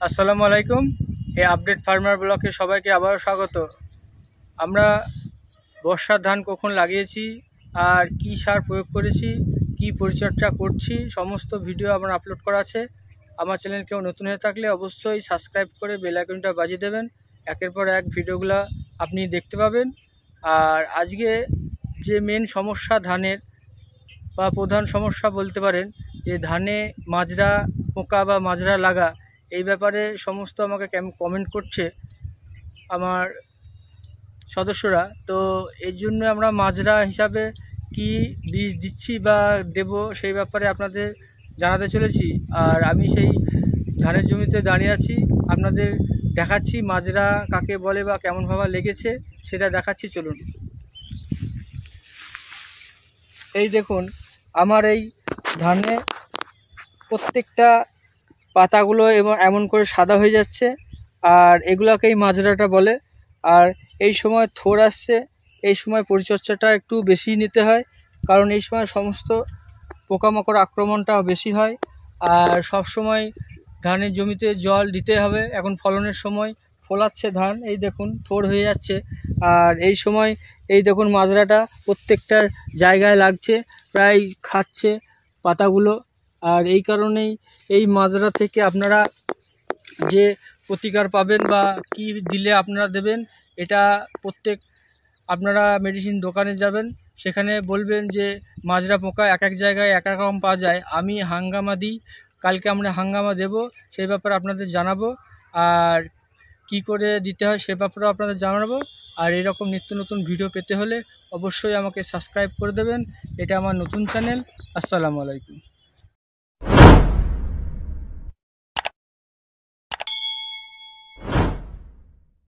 আসসালামু আলাইকুম। এই আপডেট ফার্মার ব্লকে সবাইকে আবারও স্বাগত। আমরা বর্ষার ধান কখন লাগিয়েছি আর কি সার প্রয়োগ করেছি, কি পরিচর্যা করছি, সমস্ত ভিডিও আমার আপলোড করা আছে। আমার চ্যানেল কেউ নতুন হয়ে থাকলে অবশ্যই সাবস্ক্রাইব করে বেল আইকনটা বাজিয়ে দেবেন। একের পর এক ভিডিওগুলো আপনি দেখতে পাবেন। আর আজকে যে মেন সমস্যা ধানের বা প্রধান সমস্যা বলতে পারেন, যে ধানে মাজরা পোকা বা মাজরা লাগা, এই ব্যাপারে সমস্ত আমাকে কমেন্ট করছে আমার সদস্যরা। তো এর জন্য আমরা মাজরা হিসাবে কি বীজ দিচ্ছি বা দেব, সেই ব্যাপারে আপনাদের জানাতে চলেছি। আর আমি সেই ধানের জমিতে দাঁড়িয়ে আছি, আপনাদের দেখাচ্ছি মাজরা কাকে বলে বা কেমনভাবে লেগেছে সেটা দেখাচ্ছি, চলুন। এই দেখুন, আমার এই ধানে প্রত্যেকটা পাতাগুলো এবং এমন করে সাদা হয়ে যাচ্ছে, আর এগুলাকেই মাজরাটা বলে। আর এই সময় থোড় আসছে, এই সময় পরিচর্যাটা একটু বেশি নিতে হয়, কারণ এই সময় সমস্ত পোকামাকড় আক্রমণটা বেশি হয়। আর সব সময় ধানের জমিতে জল দিতে হবে। এখন ফলনের সময়, ফলাচ্ছে ধান, এই দেখুন থোড় হয়ে যাচ্ছে। আর এই সময় এই দেখুন মাজরাটা প্রত্যেকটা জায়গায় লাগছে, প্রায় খাচ্ছে পাতাগুলো। আর এই কারণেই এই মাজরা থেকে আপনারা যে প্রতিকার পাবেন বা কি দিলে আপনারা দেবেন, এটা প্রত্যেক আপনারা মেডিসিন দোকানে যাবেন, সেখানে বলবেন যে মাজরা পোকা এক এক জায়গায় এক এক রকম পাওয়া যায়, আমি হাঙ্গামা দিই, কালকে আমরা হাঙ্গামা দেব, সেই ব্যাপারে আপনাদের জানাবো। আর কি করে দিতে হয় সে ব্যাপারেও আপনাদের জানাবো। আর এরকম নিত্য নতুন ভিডিও পেতে হলে অবশ্যই আমাকে সাবস্ক্রাইব করে দেবেন। এটা আমার নতুন চ্যানেল। আসসালামু আলাইকুম।